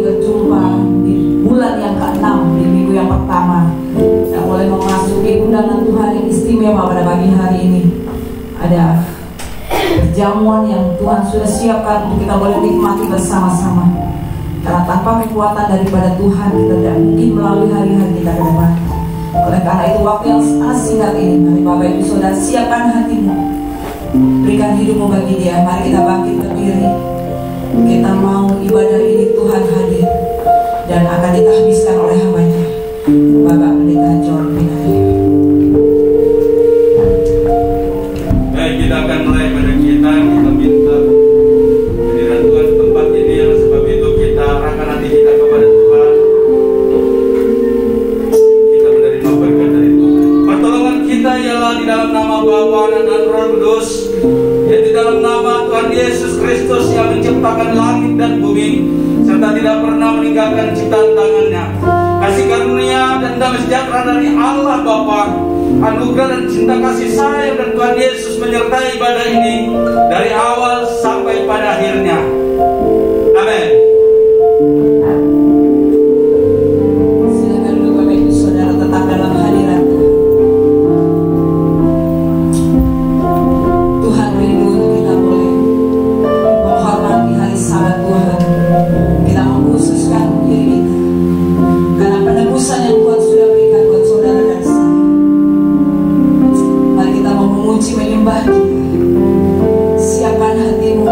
berjumpa di bulan yang ke-6, di minggu yang pertama. Kita mulai memasuki undangan Tuhan yang istimewa pada pagi hari ini. Ada perjamuan yang Tuhan sudah siapkan untuk kita boleh nikmati bersama-sama. Karena tanpa kekuatan daripada Tuhan, kita tidak mungkin melalui hari-hari kita ke depan. Oleh karena itu, waktu yang sangat singkat ini, mari Bapak Ibu Saudara siapkan hatimu, berikan hidupmu bagi Dia. Mari kita bangkit berdiri. Kita mau ibadah ini Tuhan hadir dan akan ditahbiskan oleh hamba-Nya, Bapak Pendeta John Pinaya. Baik, kita akan mulai pada kita minta kehadiran Tuhan di tempat ini. Yang sebab itu kita arahkan hati kita kepada Tuhan. Kita menerima berkat dari Tuhan. Pertolongan kita ialah di dalam nama Bapa dan Roh Kudus, yaitu di dalam nama Tuhan Yesus Kristus yang menciptakan langit dan bumi serta tidak pernah meninggalkan ciptaan tangannya. Kasih karunia dan damai sejahtera dari Allah Bapa, anugerah dan cinta kasih sayang dan Tuhan Yesus menyertai ibadah ini dari awal sampai pada akhirnya. Amin. Silakan Bapak Ibu Saudara tetap dalam hadirat Tuhan. Tuhan rindu untuk kita boleh menghormati hari Sabat Tuhan. Kita mengkhususkan diri kita karena penebusan yang Tuhan sudah berikan buat saudara dan saya. Mari kita mau memuji menyembah Dia. Siapkan hatimu,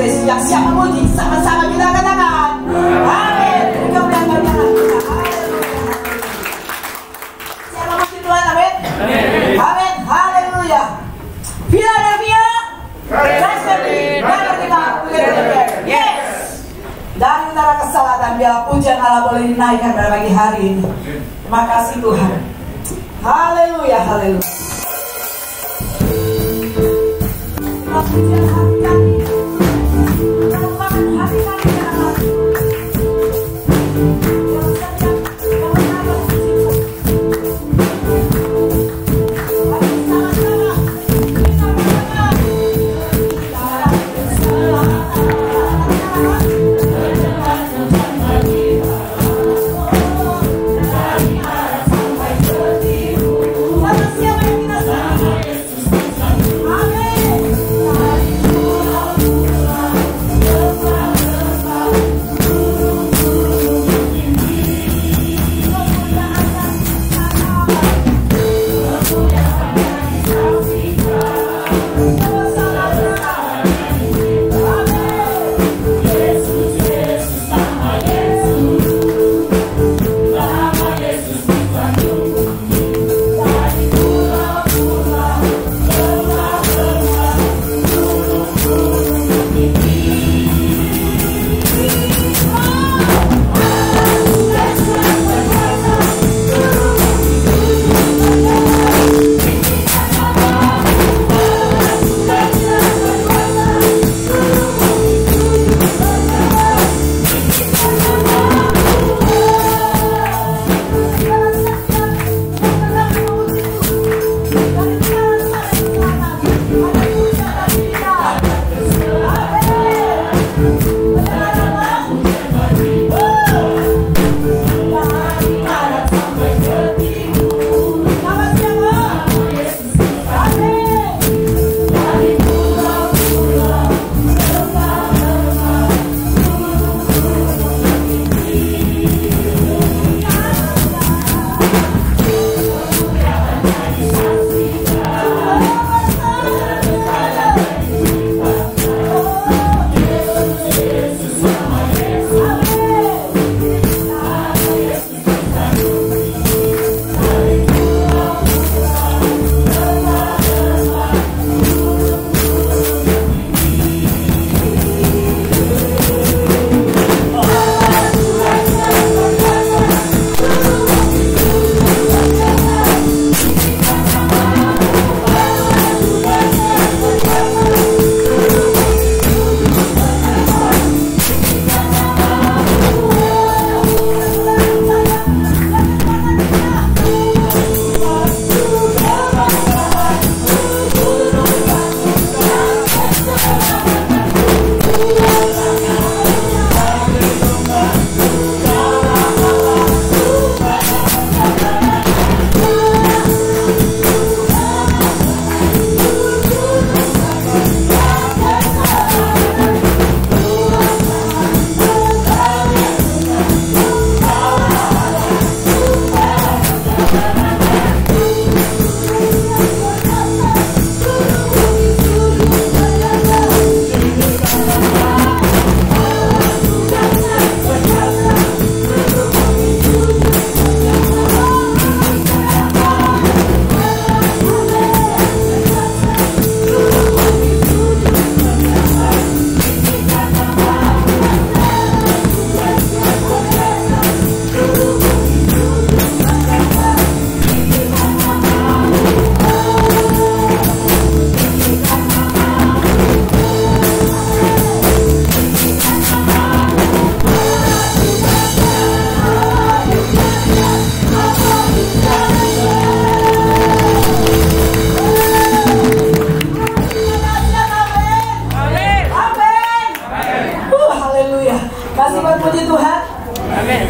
Yesus. Yang siap memuji, sama-sama kita katakan amin. Kemuliaan bagi Allah kita. Siapa memuji Tuhan? Amin. Amin. Haleluya. Philadelphia, yes. Dari utara ke selatan, biar pujian Allah boleh dinaikkan pada pagi hari ini. Terima kasih Tuhan. Haleluya, haleluya. Pujian hati kami, merupakan hati kami yang Allah.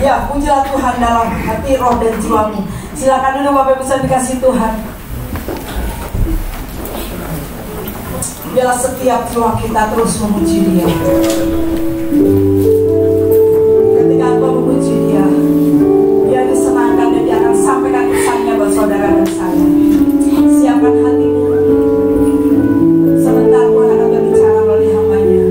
Ya, pujilah Tuhan dalam hati, roh, dan jiwamu. Silakan dulu Bapak Ibu bisa dikasih Tuhan. Biarlah setiap jiwa kita terus memuji Dia. Ketika engkau memuji Dia, Dia disenangkan dan Dia akan sampaikan pesannya buat saudara dan saya. Siapkan hatimu. Sebentar Tuhan akan berbicara melalui hamba-Nya.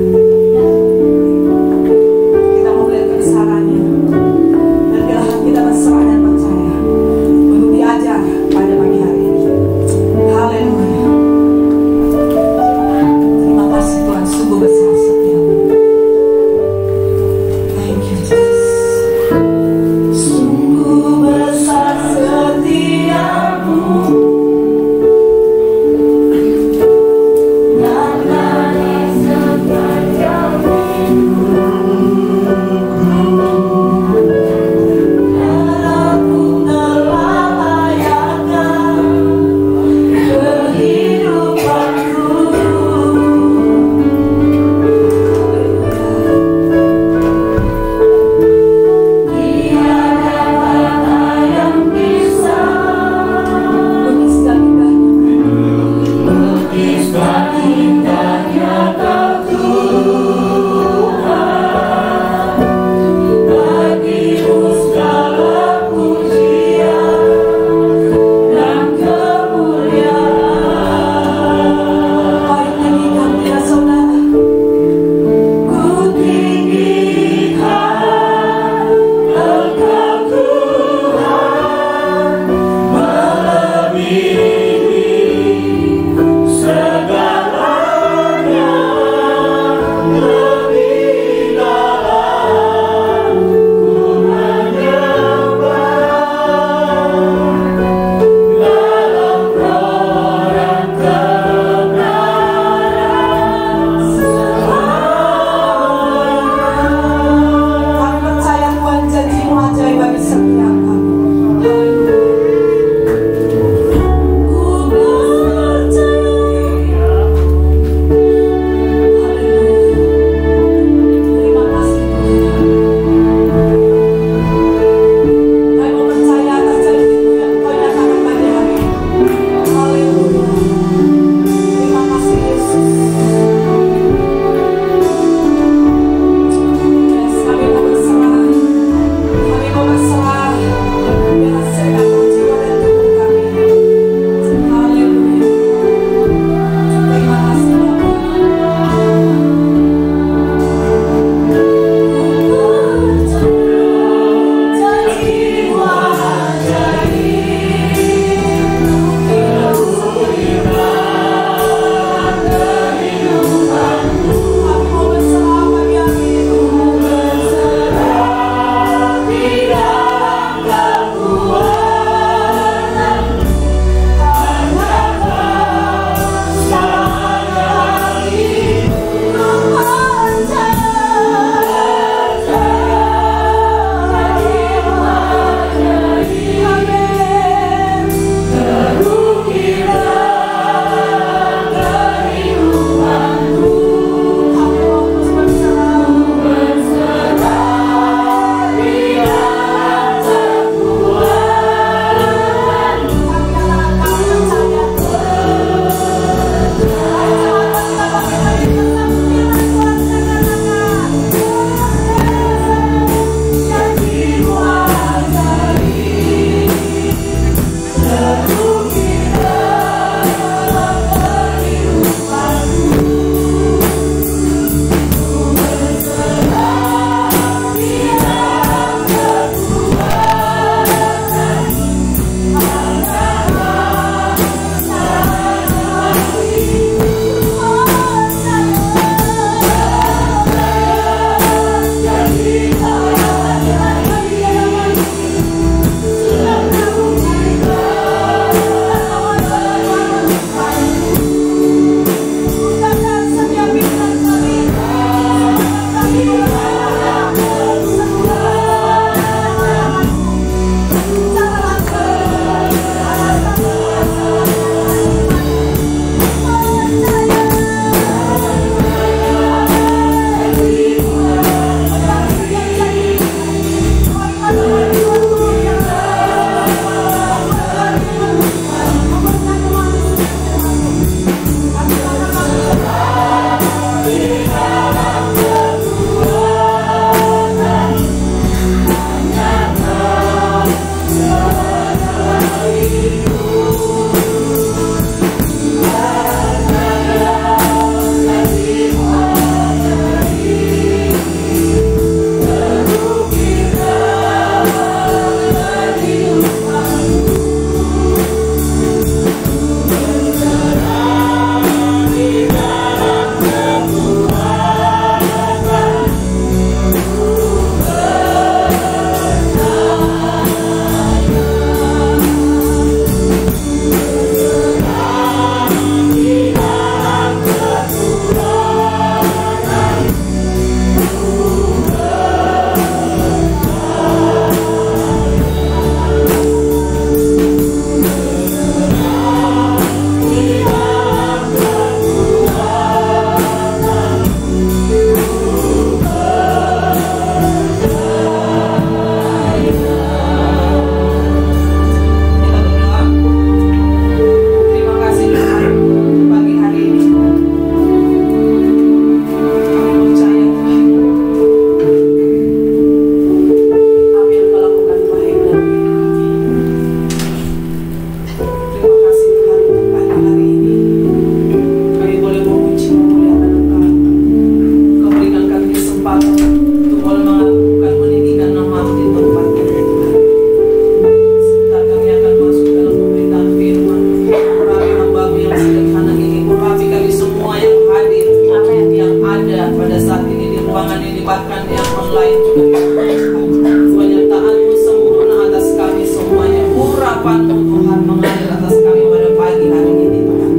ketetapan Tuhan mengalir atas kami pada pagi hari ini Tuhan.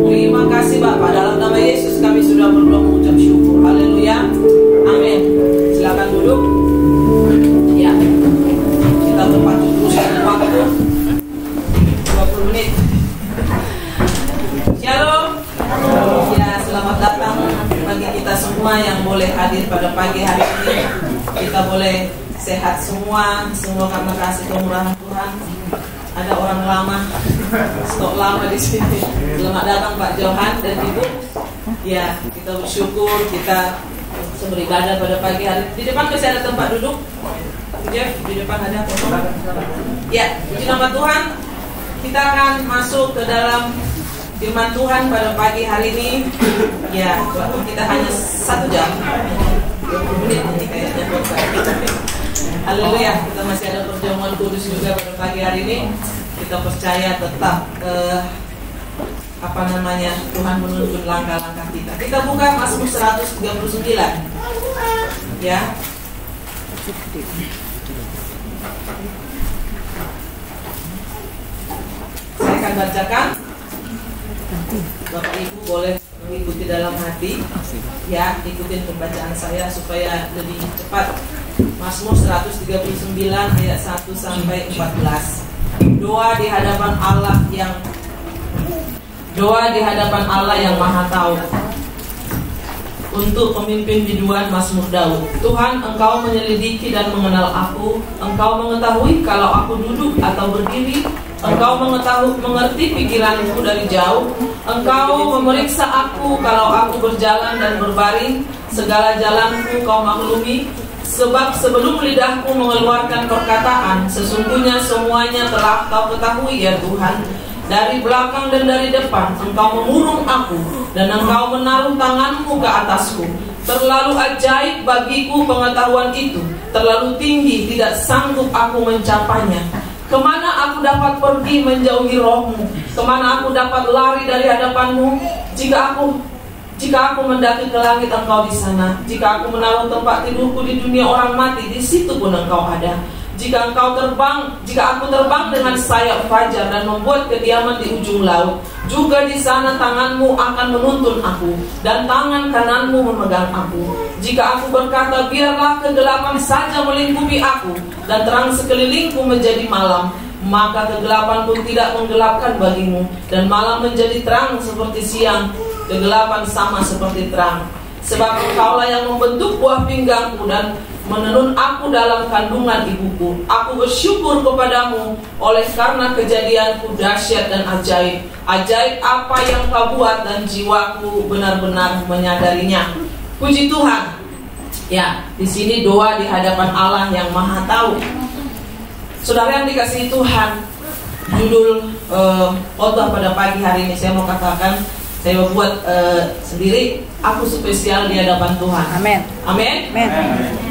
Terima kasih Bapak, dalam nama Yesus kami sudah berdoa mengucap syukur. Haleluya, amin. Silakan duduk. Ya, kita berpacu dulu satu waktu 20 menit. Shalom. Ya, selamat datang bagi kita semua yang boleh hadir pada pagi hari ini. Kita boleh sehat semua karena kasih kemurahan Tuhan. Ada orang lama, stok lama di sini. Selamat datang Pak Johan dan Ibu. Ya, kita bersyukur kita beribadah pada pagi hari. Di depan masih ada tempat duduk. Jeff, di depan ada tempat. Ya, puji nama Tuhan. Kita akan masuk ke dalam firman Tuhan pada pagi hari ini. Ya, waktu kita hanya 1 jam 20 menit ini kayaknya buat kita. Haleluya, kita masih ada perjamuan kudus juga pada pagi hari ini. Kita percaya tetap Tuhan menuntun langkah-langkah kita. Kita buka Mazmur 139. Ya. Saya akan bacakan. Bapak Ibu boleh mengikuti dalam hati, ya, ikutin pembacaan saya supaya lebih cepat. Mazmur 139 ayat 1 sampai 14. Doa di hadapan Allah yang Maha Tahu. Untuk pemimpin biduan Mazmur Daud. Tuhan, Engkau menyelidiki dan mengenal aku. Engkau mengetahui kalau aku duduk atau berdiri. Engkau mengerti pikiranku dari jauh. Engkau memeriksa aku kalau aku berjalan dan berbaring. Segala jalanku Kau maklumi. Sebab sebelum lidahku mengeluarkan perkataan, sesungguhnya semuanya telah Kau ketahui ya Tuhan. Dari belakang dan dari depan Engkau mengurung aku, dan Engkau menaruh tangan-Mu ke atasku. Terlalu ajaib bagiku pengetahuan itu, terlalu tinggi tidak sanggup aku mencapainya. Kemana aku dapat pergi menjauhi Roh-Mu? Kemana aku dapat lari dari hadapan-Mu? Jika aku mendaki ke langit, Engkau di sana. Jika aku menaruh tempat tidurku di dunia orang mati, di situ pun Engkau ada. Jika aku terbang dengan sayap fajar dan membuat kediaman di ujung laut, juga di sana tangan-Mu akan menuntun aku, dan tangan kanan-Mu memegang aku. Jika aku berkata, biarlah kegelapan saja melingkupi aku, dan terang sekelilingku menjadi malam, maka kegelapan pun tidak menggelapkan bagimu, dan malam menjadi terang seperti siang, kegelapan sama seperti terang. Sebab Engkaulah yang membentuk buah pinggangku dan menenun aku dalam kandungan ibuku. Aku bersyukur kepadamu oleh karena kejadianku dahsyat dan ajaib. Ajaib apa yang Kau buat dan jiwaku benar-benar menyadarinya. Puji Tuhan. Ya, di sini doa di hadapan Allah yang Maha Tahu. Saudara yang dikasihi Tuhan, judul khotbah pada pagi hari ini saya mau katakan, saya buat sendiri, aku spesial di hadapan Tuhan. Amin. Amin.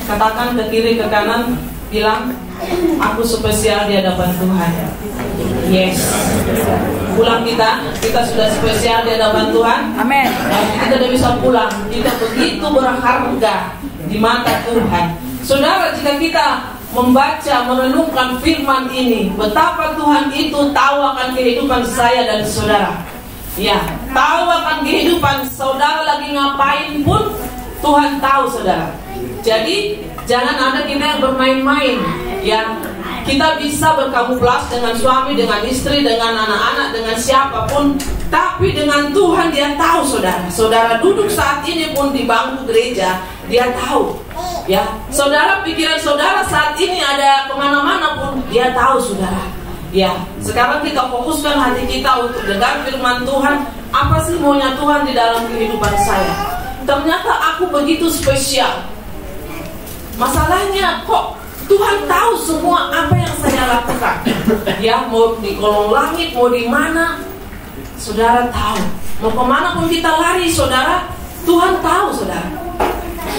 Katakan ke kiri ke kanan, bilang, aku spesial di hadapan Tuhan. Yes. Pulang kita sudah spesial di hadapan Tuhan. Amin. Kita tidak bisa pulang. Kita begitu berharga di mata Tuhan. Saudara, jika kita membaca, merenungkan firman ini, betapa Tuhan itu tahu akan kehidupan saya dan saudara. Ya, tahu akan kehidupan saudara lagi ngapain pun Tuhan tahu saudara. Jadi jangan ada kita yang bermain-main. Ya, kita bisa berkamuflas dengan suami, dengan istri, dengan anak-anak, dengan siapapun, tapi dengan Tuhan Dia tahu saudara. Saudara duduk saat ini pun di bangku gereja, Dia tahu. Ya, saudara, pikiran saudara saat ini ada kemana-mana pun Dia tahu saudara. Ya, sekarang kita fokuskan hati kita untuk dengar firman Tuhan. Apa sih maunya Tuhan di dalam kehidupan saya? Ternyata aku begitu spesial. Masalahnya kok Tuhan tahu semua apa yang saya lakukan. Ya, mau di kolong langit, mau di mana, saudara tahu. Mau kemana pun kita lari, saudara, Tuhan tahu, saudara.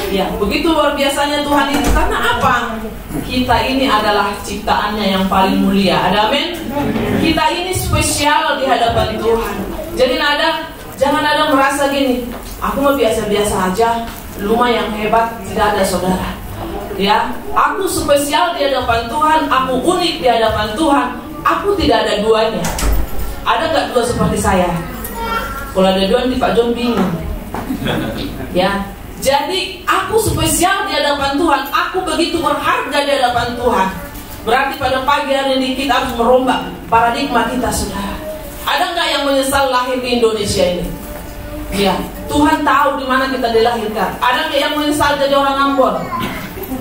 Ya, begitu luar biasanya Tuhan itu. Karena apa? Kita ini adalah ciptaannya yang paling mulia. Ada amin? Kita ini spesial di hadapan Tuhan. Jadi jangan ada merasa gini, aku mah biasa-biasa aja, lu mah yang hebat. Tidak ada saudara. Ya, aku spesial di hadapan Tuhan, aku unik di hadapan Tuhan. aku tidak ada duanya. Ada nggak dua seperti saya? Kalau ada dua nanti Pak John bingung. Ya, jadi aku spesial di hadapan Tuhan. Aku begitu berharga di hadapan Tuhan. Berarti pada pagi hari ini kita harus merombak paradigma kita, saudara. Ada nggak yang menyesal lahir di Indonesia ini? Ya, Tuhan tahu di mana kita dilahirkan. Ada nggak yang menyesal jadi orang Ambon?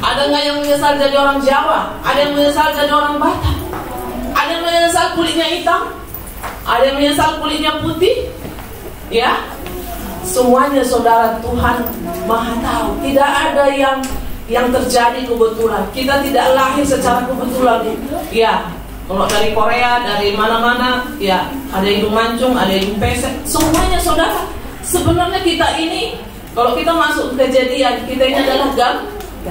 Ada nggak yang menyesal jadi orang Jawa? Ada yang menyesal jadi orang Batak? Ada yang menyesal kulitnya hitam? Ada yang menyesal kulitnya putih? Ya, semuanya saudara, Tuhan Maha tahu. Tidak ada yang terjadi kebetulan. Kita tidak lahir secara kebetulan. Ya, kalau dari Korea, dari mana-mana, ya ada hidung mancung, ada hidung pesek. Semuanya saudara. Sebenarnya kita ini, kalau kita masuk ke kejadian, kita ini adalah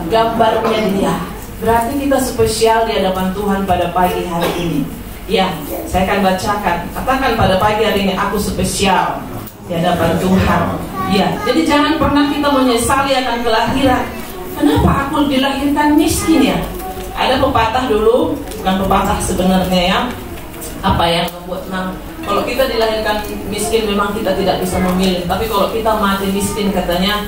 gambarnya dia. Berarti kita spesial di hadapan Tuhan pada pagi hari ini. Ya, saya akan bacakan. Katakan pada pagi hari ini, aku spesial di hadapan Tuhan. Ya, jadi jangan pernah kita menyesali akan kelahiran. Kenapa aku dilahirkan miskin ya? Ada pepatah dulu, bukan pepatah sebenarnya ya. Apa yang membuat kalau kita dilahirkan miskin memang kita tidak bisa memilih. Tapi kalau kita mati miskin katanya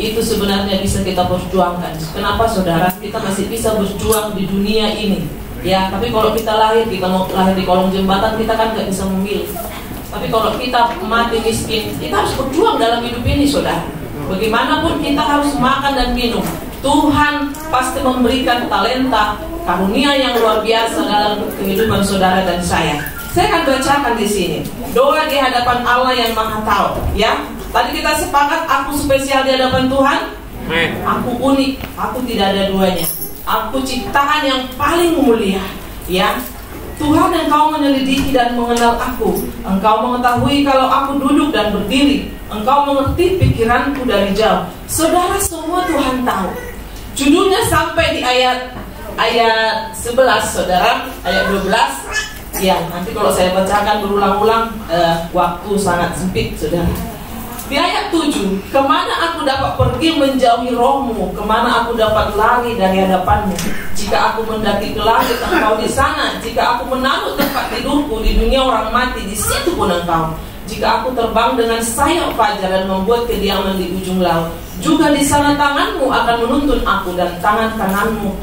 itu sebenarnya bisa kita perjuangkan. Kenapa saudara? Kita masih bisa berjuang di dunia ini. Ya, tapi kalau kita kita mau lahir di kolong jembatan, kita kan nggak bisa memilih. Tapi kalau kita mati miskin, kita harus berjuang dalam hidup ini, saudara. Bagaimanapun kita harus makan dan minum. Tuhan pasti memberikan talenta, karunia yang luar biasa dalam kehidupan saudara dan saya. Saya akan bacakan di sini. Doa di hadapan Allah yang Maha Tahu. Ya, tadi kita sepakat aku spesial di hadapan Tuhan. Aku unik, aku tidak ada duanya. Aku ciptaan yang paling mulia. Ya, Tuhan, Engkau menyelidiki dan mengenal aku. Engkau mengetahui kalau aku duduk dan berdiri. Engkau mengerti pikiranku dari jauh. Saudara, semua Tuhan tahu. Judulnya sampai di ayat 11, saudara, ayat 12. Ya, nanti kalau saya bacakan berulang-ulang, waktu sangat sempit, saudara. Di ayat 7, kemana aku dapat pergi menjauhi rohmu? Kemana aku dapat lari dari hadapanmu? Jika aku mendaki ke langit, engkau di sana. Jika aku menaruh tempat tidurku di dunia orang mati, di situ pun engkau. Jika aku terbang dengan sayap fajar dan membuat kediaman di ujung laut, juga di sana tanganmu akan menuntun aku dan tangan kananmu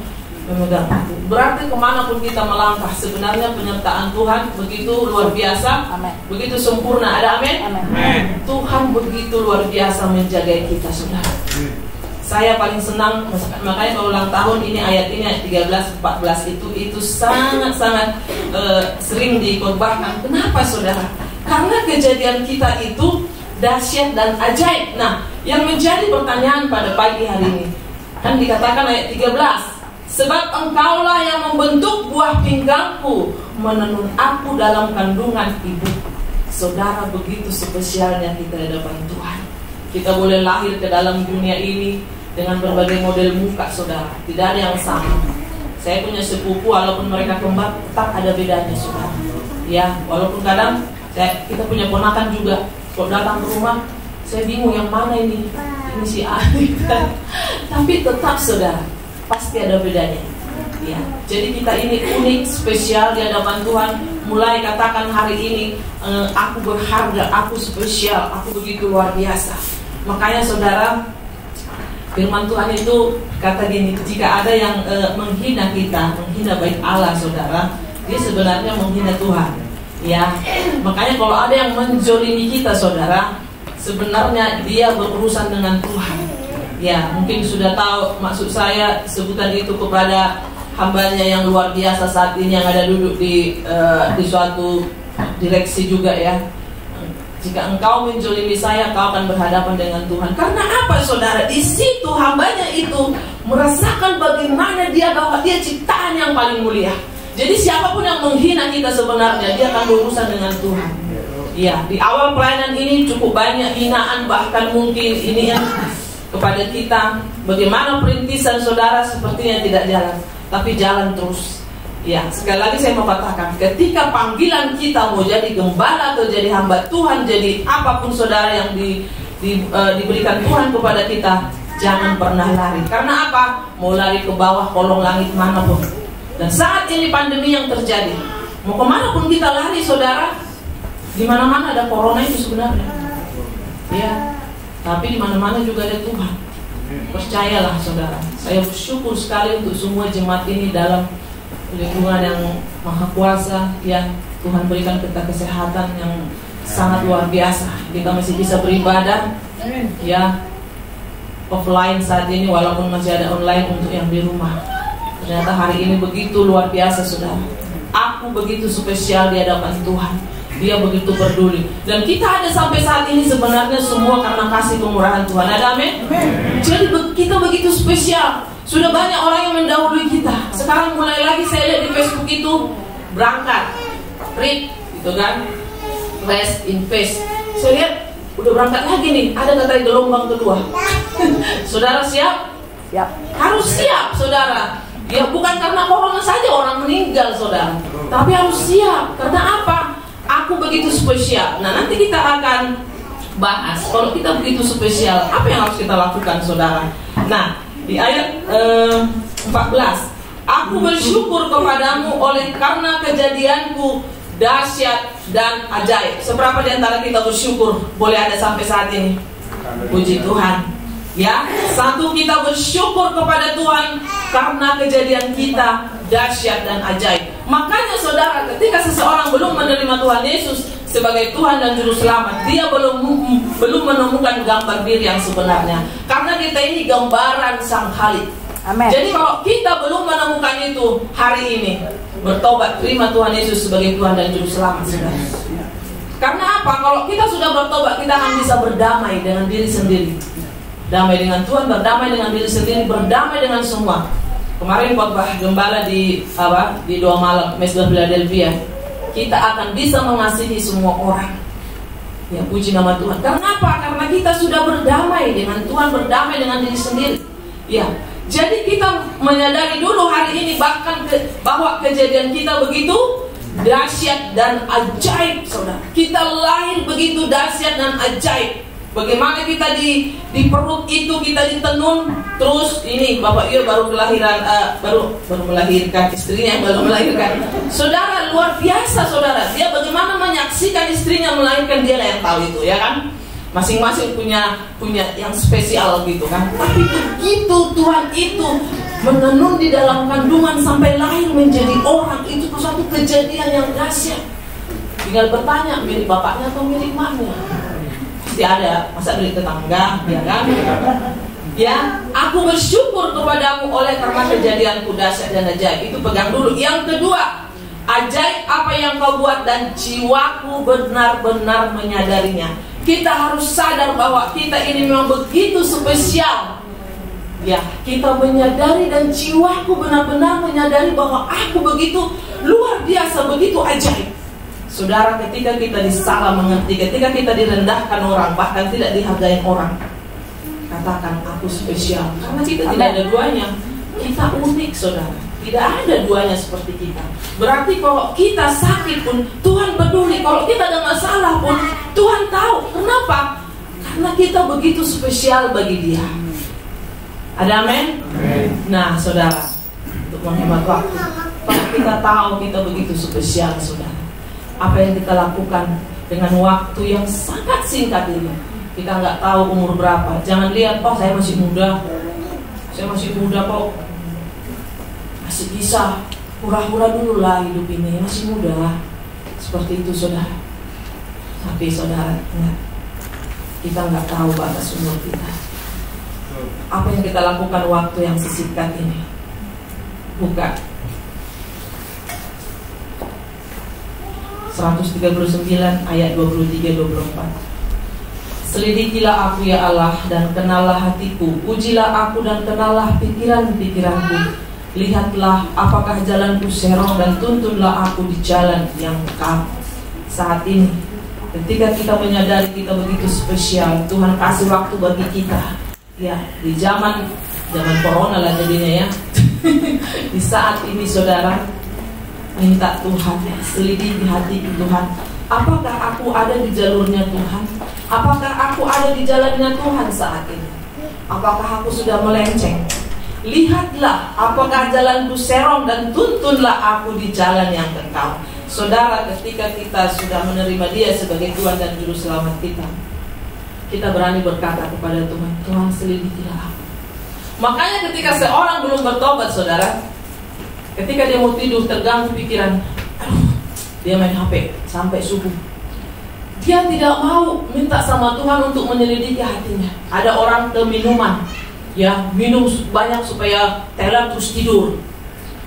memegang aku. Berarti kemanapun kita melangkah, sebenarnya penyertaan Tuhan begitu luar biasa. Amen. Begitu sempurna. Ada amin? Amen. Tuhan begitu luar biasa menjaga kita, saudara. Saya paling senang, makanya kalau ulang tahun ini ayat ini ayat 13-14 itu sangat-sangat sering dikorbankan. Kenapa, saudara? Karena kejadian kita itu dahsyat dan ajaib. Nah, yang menjadi pertanyaan pada pagi hari ini, kan dikatakan ayat 13, sebab engkaulah yang membentuk buah pinggangku, menenun aku dalam kandungan ibu. Saudara, begitu spesialnya kita di hadapan Tuhan. Kita boleh lahir ke dalam dunia ini dengan berbagai model muka, saudara. Tidak ada yang sama. Saya punya sepupu, walaupun mereka kembar, tetap ada bedanya, saudara. Ya, walaupun kadang kita punya ponakan juga, kalau datang ke rumah, saya bingung yang mana ini si A. Tapi tetap, saudara, pasti ada bedanya. Ya, jadi kita ini unik, spesial di hadapan Tuhan. Mulai katakan hari ini, aku berharga, aku spesial, aku begitu luar biasa. Makanya saudara, firman Tuhan itu kata gini, jika ada yang menghina kita, menghina bait Allah, saudara, dia sebenarnya menghina Tuhan. Ya, makanya kalau ada yang menzolimi kita, saudara, sebenarnya dia berurusan dengan Tuhan. Ya, mungkin sudah tahu maksud saya sebutan itu kepada hambanya yang luar biasa saat ini yang ada duduk di suatu direksi juga ya. Jika engkau menzolimi saya, kau akan berhadapan dengan Tuhan. Karena apa, saudara? Di situ hambanya itu merasakan bagaimana dia bahwa dia ciptaan yang paling mulia. Jadi siapapun yang menghina kita sebenarnya, dia akan berurusan dengan Tuhan. Ya, di awal pelayanan ini cukup banyak hinaan, bahkan mungkin ini yang kepada kita. Bagaimana perintisan saudara sepertinya tidak jalan, tapi jalan terus. Ya, sekali lagi saya mau katakan, ketika panggilan kita mau jadi gembala atau jadi hamba Tuhan, jadi apapun saudara yang diberikan Tuhan kepada kita, jangan pernah lari. Karena apa? Mau lari ke bawah kolong langit manapun. Dan saat ini pandemi yang terjadi, Mau kemana pun kita lari, saudara, di mana-mana ada corona itu sebenarnya. Ya, tapi di mana-mana juga ada Tuhan. Percayalah, saudara. Saya bersyukur sekali untuk semua jemaat ini dalam lingkungan yang maha kuasa. Ya, Tuhan berikan kita kesehatan yang sangat luar biasa. Kita masih bisa beribadah, ya, offline saat ini, walaupun masih ada online untuk yang di rumah. Ternyata hari ini begitu luar biasa, saudara. Aku begitu spesial di hadapan Tuhan. Dia begitu peduli. Dan kita ada sampai saat ini sebenarnya semua karena kasih kemurahan Tuhan. Ada amin? Jadi kita begitu spesial. Sudah banyak orang yang mendahului kita. Sekarang mulai lagi saya lihat di Facebook itu berangkat, read, gitu kan, rest in peace. Saya lihat udah berangkat lagi nih. Ada katanya gelombang kedua. Saudara siap? Siap. Harus siap, saudara. Ya bukan karena corona saja orang meninggal, saudara, tapi harus siap. Karena apa? Aku begitu spesial. Nah, nanti kita akan bahas kalau kita begitu spesial, apa yang harus kita lakukan, saudara. Nah, di ayat 14, aku bersyukur kepadamu oleh karena kejadianku dahsyat dan ajaib. Seberapa di antara kita bersyukur boleh ada sampai saat ini? Puji Tuhan. Ya, satu, kita bersyukur kepada Tuhan karena kejadian kita dahsyat dan ajaib. Makanya saudara, ketika seseorang belum menerima Tuhan Yesus sebagai Tuhan dan Juru Selamat, dia belum menemukan gambar diri yang sebenarnya. Karena kita ini gambaran Sang Khalid. Amen. Jadi kalau kita belum menemukan itu hari ini, bertobat, terima Tuhan Yesus sebagai Tuhan dan Juru Selamat, saudara. Karena apa? Kalau kita sudah bertobat, kita akan bisa berdamai dengan diri sendiri. Damai dengan Tuhan, berdamai dengan diri sendiri, berdamai dengan semua. Kemarin khotbah gembala di doa malam Mesbah Philadelphia, kita akan bisa mengasihi semua orang. Ya, puji nama Tuhan. Karena apa? Karena kita sudah berdamai dengan Tuhan, berdamai dengan diri sendiri. Ya, jadi kita menyadari dulu hari ini bahwa kejadian kita begitu dahsyat dan ajaib, saudara. Kita lahir begitu dahsyat dan ajaib. Bagaimana kita di perut itu kita ditenun, terus ini Bapak Iyo baru kelahiran, baru melahirkan, istrinya yang baru melahirkan. Saudara, luar biasa, saudara. Dia bagaimana menyaksikan istrinya melahirkan, dia lah yang tahu itu, ya kan? Masing-masing punya yang spesial gitu kan. Tapi begitu Tuhan itu menenun di dalam kandungan sampai lahir menjadi orang, itu suatu kejadian yang dahsyat. Tinggal bertanya, mirip bapaknya atau mirip mamanya? Ada masa dari tetangga, ya kan? Ya, aku bersyukur kepadamu oleh karena kejadianku dahsyat dan ajaib. Itu pegang dulu. Yang kedua, ajaib apa yang kau buat dan jiwaku benar-benar menyadarinya. Kita harus sadar bahwa kita ini memang begitu spesial. Ya, kita menyadari dan jiwaku benar-benar menyadari bahwa aku begitu luar biasa, begitu ajaib. Saudara, ketika kita disalah mengerti, ketika kita direndahkan orang, bahkan tidak dihargai orang, katakan aku spesial. Karena kita tidak ada duanya. Kita unik, saudara. Tidak ada duanya seperti kita. Berarti kalau kita sakit pun Tuhan peduli. Kalau kita ada masalah pun Tuhan tahu. Kenapa? Karena kita begitu spesial bagi Dia. Ada amin? Nah, saudara, untuk menghemat waktu, kalau kita tahu kita begitu spesial, saudara, apa yang kita lakukan dengan waktu yang sangat singkat ini? Kita nggak tahu umur berapa. Jangan lihat, oh saya masih muda kok, masih bisa hura-hura dulu lah hidup ini, masih muda. Seperti itu, saudara. Tapi saudara, ingat, kita nggak tahu batas umur kita. Apa yang kita lakukan waktu yang sesingkat ini? Buka 139 ayat 23-24. Selidikilah aku ya Allah dan kenallah hatiku, ujilah aku dan kenallah pikiran-pikiranku. Lihatlah apakah jalanku serong dan tuntunlah aku di jalan yang bekam. Saat ini ketika kita menyadari kita begitu spesial, Tuhan kasih waktu bagi kita. Ya, di zaman corona lah jadinya ya. Di saat ini saudara, minta Tuhan, selidiki hati Tuhan. Apakah aku ada di jalurnya Tuhan? Apakah aku ada di jalannya Tuhan saat ini? Apakah aku sudah melenceng? Lihatlah apakah jalanku serong dan tuntunlah aku di jalan yang kekal. Saudara, ketika kita sudah menerima Dia sebagai Tuhan dan Juru Selamat kita, kita berani berkata kepada Tuhan, Tuhan selidikilah aku. Makanya ketika seorang belum bertobat, saudara, ketika dia mau tidur terganggu pikiran, dia main HP sampai subuh. Dia tidak mau minta sama Tuhan untuk menyelidiki hatinya. Ada orang ke minuman, ya minum banyak supaya telat terus tidur.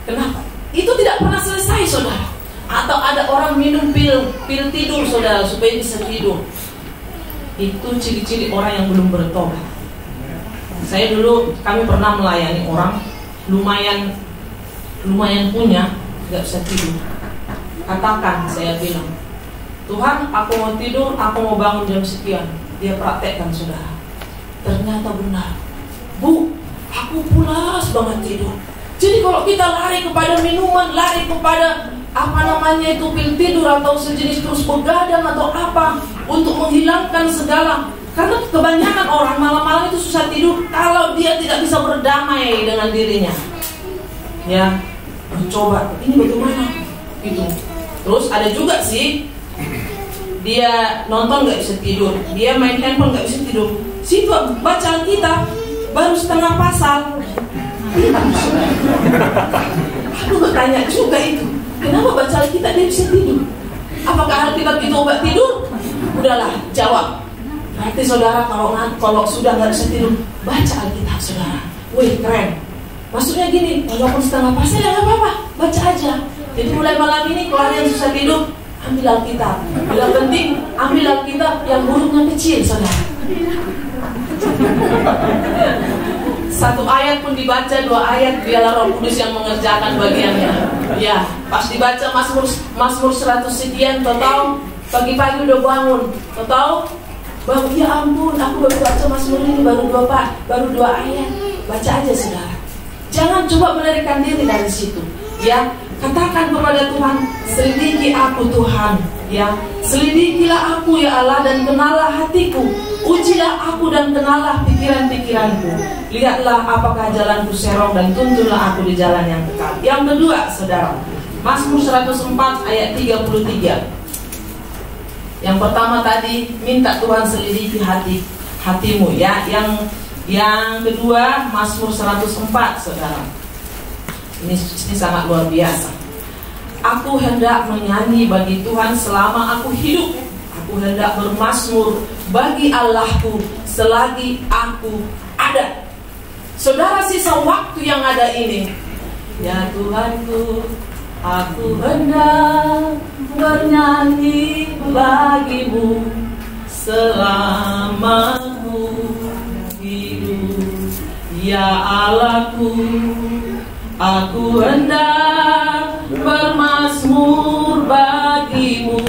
Kenapa? Itu tidak pernah selesai, saudara. Atau ada orang minum pil tidur, saudara, supaya bisa tidur. Itu ciri-ciri orang yang belum bertobat. Saya dulu, kami pernah melayani orang lumayan punya, nggak bisa tidur. Katakan, saya bilang, Tuhan, aku mau tidur, aku mau bangun jam sekian. Dia praktekkan, saudara. Ternyata benar. Bu, aku pulas banget tidur. Jadi kalau kita lari kepada minuman, lari kepada pil tidur atau sejenis terus begadang atau apa untuk menghilangkan segala, karena kebanyakan orang malam-malam itu susah tidur kalau dia tidak bisa berdamai dengan dirinya. Ya, coba ini bagaimana gitu. Terus ada juga sih, dia nonton nggak bisa tidur, dia main handphone nggak bisa tidur. Situ baca Alkitab baru setengah pasal. Aku bertanya juga itu, kenapa baca Alkitab dia bisa tidur? Apakah Alkitab itu obat tidur? Udahlah, jawab. Berarti saudara kalau sudah nggak bisa tidur, baca Alkitab, saudara. Wih, keren. Maksudnya gini, walaupun setengah pasal ya nggak apa-apa, baca aja. Jadi mulai malam ini kalau yang susah tidur, ambil Alkitab. Bila penting, ambil Alkitab yang hurufnya kecil, saudara. Satu ayat pun dibaca, 2 ayat, biarlah Roh Kudus yang mengerjakan bagiannya. Ya, pas dibaca Mazmur 100 sekian, tahu pagi-pagi udah bangun, tahu bangun, ya ampun, aku baru baca Mazmur ini baru 2 ayat. Baca aja, saudara. Jangan coba melarikan diri dari situ. Ya, katakan kepada Tuhan, selidiki aku Tuhan. Ya, selidikilah aku ya Allah dan kenallah hatiku. Ujilah aku dan kenallah pikiran-pikiranku. Lihatlah apakah jalanku serong dan tuntunlah aku di jalan yang kekal. Yang kedua, saudara, Mazmur 104 ayat 33. Yang pertama tadi, minta Tuhan selidiki hatimu ya. Yang kedua, Mazmur 104, saudara. Ini sangat luar biasa. Aku hendak menyanyi bagi Tuhan selama aku hidup. Aku hendak bermazmur bagi Allahku selagi aku ada. Saudara, sisa waktu yang ada ini, ya Tuhanku, aku hendak bernyanyi bagimu selama aku hidup. Ya Allahku, aku hendak bermazmur bagimu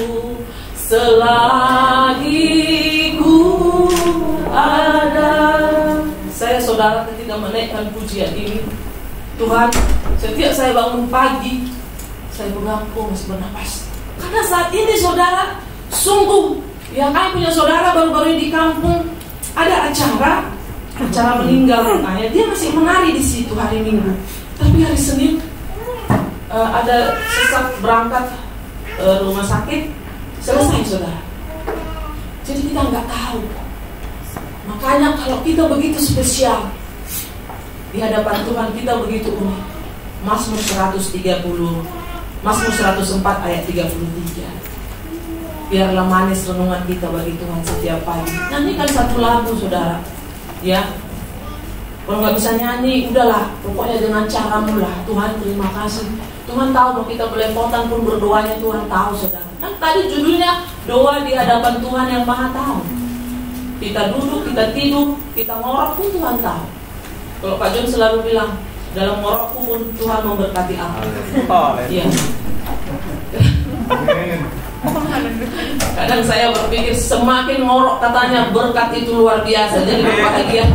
selagi ku ada. Saya, saudara, ketika menaikkan pujian ini, Tuhan, setiap saya bangun pagi, saya pegang, masih bernapas. Karena saat ini, saudara, sungguh, ya kami punya saudara baru-baru di kampung, ada acara meninggal anaknya, dia masih menari di situ hari Minggu. Tapi hari Senin ada sesak berangkat rumah sakit, selesai, saudara. Jadi kita nggak tahu. Makanya kalau kita begitu spesial di hadapan Tuhan, kita begitu unik. Mazmur 130, Mazmur 104 ayat 33. Biarlah manis renungan kita bagi Tuhan setiap pagi. Nyanyikan satu lagu, saudara. Ya, kalau nggak bisa nyanyi, udahlah, pokoknya dengan caramu lah. Tuhan, terima kasih. Tuhan tahu mau kita belepotan pun berdoanya, Tuhan tahu, saudara. Kan tadi judulnya doa di hadapan Tuhan yang Maha Tahu. Kita duduk, kita tidur, kita ngorok pun Tuhan tahu. Kalau Pak John selalu bilang, dalam ngorokku pun Tuhan memberkati aku. Iya. Kadang saya berpikir semakin ngorok katanya berkat itu luar biasa, jadi bahagia.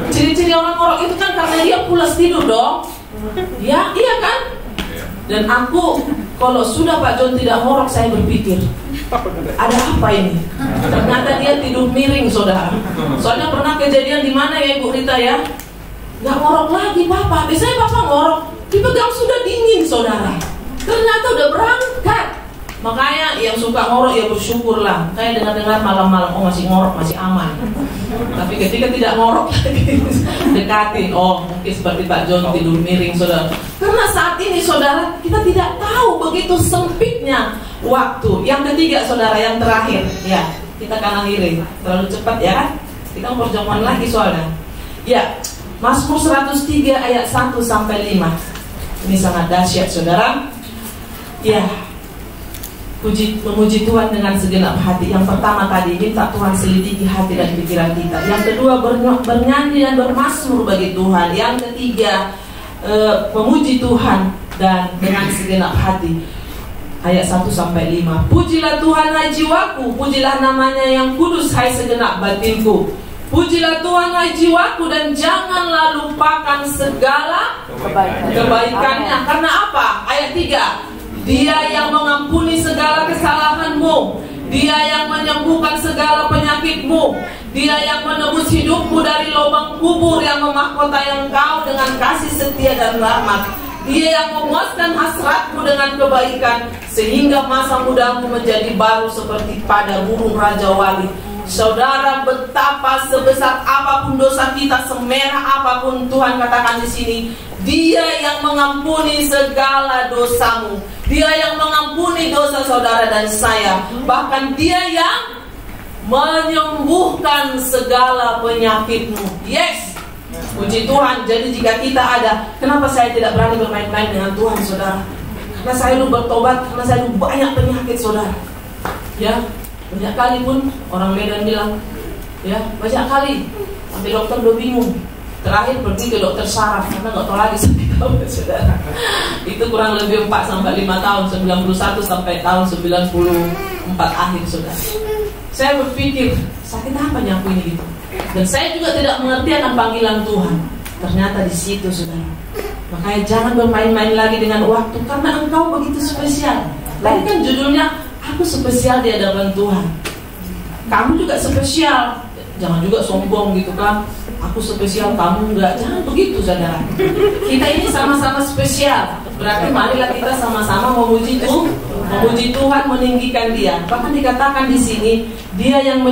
Ciri-ciri orang ngorok itu kan karena dia pulas tidur dong. Ya, iya kan? Dan aku kalau sudah Pak John tidak ngorok, saya berpikir ada apa ini? Ternyata dia tidur miring, saudara. Soalnya pernah kejadian di mana ya Ibu Rita ya? Nggak ngorok lagi Papa. Biasanya Papa ngorok, dipegang sudah dingin, saudara. ternyata udah berangkat. Makanya yang suka ngorok ya bersyukurlah. Kayak dengar-dengar malam-malam, oh masih ngorok, masih aman. Tapi ketika tidak ngorok lagi, dekatin. Oh mungkin seperti Pak John tidur miring, saudara. Karena saat ini saudara, kita tidak tahu begitu sempitnya waktu. Yang ketiga saudara, yang terakhir, ya kita kanan kiri terlalu cepat ya kan? Kita mau perjamuan lagi soalnya. Ya, Mazmur 103 ayat 1 sampai 5. Ini sangat dahsyat saudara. Ya, memuji Tuhan dengan segenap hati. Yang pertama tadi, minta Tuhan selidiki hati dan pikiran kita. Yang kedua, bernyanyi dan bermazmur bagi Tuhan. Yang ketiga, memuji Tuhan dan dengan segenap hati. Ayat 1 sampai 5. Pujilah Tuhan hai jiwaku, pujilah namanya yang kudus hai segenap batinku. Pujilah Tuhan hai jiwaku dan janganlah lupakan segala kebaikannya. Karena apa? Ayat 3. Dia yang mengampuni segala kesalahanmu, Dia yang menyembuhkan segala penyakitmu, Dia yang menebus hidupmu dari lubang kubur, yang memahkotai engkau dengan kasih setia dan rahmat. Dia yang memuaskan hasratmu dengan kebaikan, sehingga masa mudamu menjadi baru seperti pada burung Raja Wali. Saudara, betapa sebesar apapun dosa kita, semerah apapun, Tuhan katakan di sini, Dia yang mengampuni segala dosamu. Dia yang mengampuni dosa saudara dan saya. Bahkan Dia yang menyembuhkan segala penyakitmu. Yes, puji Tuhan. Jadi jika kita ada, kenapa saya tidak berani bermain-main dengan Tuhan saudara? Karena saya dulu bertobat, karena saya dulu banyak penyakit saudara. Ya, banyak kali pun orang Medan bilang, ya banyak kali sampai dokter udah bingung. Terakhir pergi ke dokter saraf karena nggak tahu lagi sampai tahun saudara. Itu kurang lebih 4 sampai 5 tahun, 91 sampai tahun 94 akhir saudara. Saya berpikir sakit apa aku ini gitu. Dan saya juga tidak mengerti akan panggilan Tuhan. Ternyata di situ saudara. Makanya jangan bermain-main lagi dengan waktu, karena engkau begitu spesial. Tadi kan judulnya, aku spesial di hadapan Tuhan. Kamu juga spesial. Jangan juga sombong gitu kan. Aku spesial, kamu enggak. Jangan begitu saudara. Kita ini sama-sama spesial. Berarti marilah kita sama-sama memuji Tuhan, meninggikan Dia. Bahkan dikatakan di sini, Dia yang